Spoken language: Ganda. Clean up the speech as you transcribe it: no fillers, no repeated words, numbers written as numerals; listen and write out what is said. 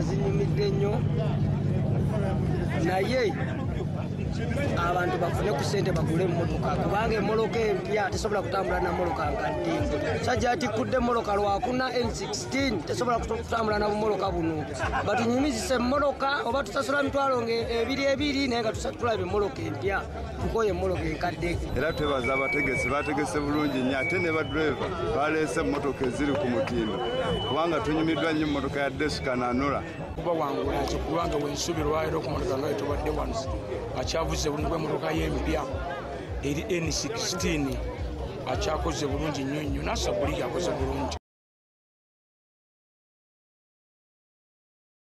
zinyumidde nnyo naye abantu bafune ku ssente bagule emmotoka kubanga emmoloka empya tesobola kutambula na mmoloka nkadde sajja atikkudde emmoloka lwakuna N16 tesobola kutambula na bummoloka buno batunyumizise emmoloka oba tusasula mitwalo ebiri naye nga tulaba emmoloka empya tukoye emmoloka enkadde. Era twebaza abategesi bategese bulungi nnyo ate ne badureva baleese emmotoka eziri ku mutindo kubanga tunyumiddwa nnyo emmotoka ya Desika Nanula kuba wangula nti kubanga wensubirwayo ku mmotoka nga tubadde wano akyavuze bulungi bw'emmotoka y'empya eri N16 akyakoze bulungi nnyo nnyo n'asabuliri akoze bulungi.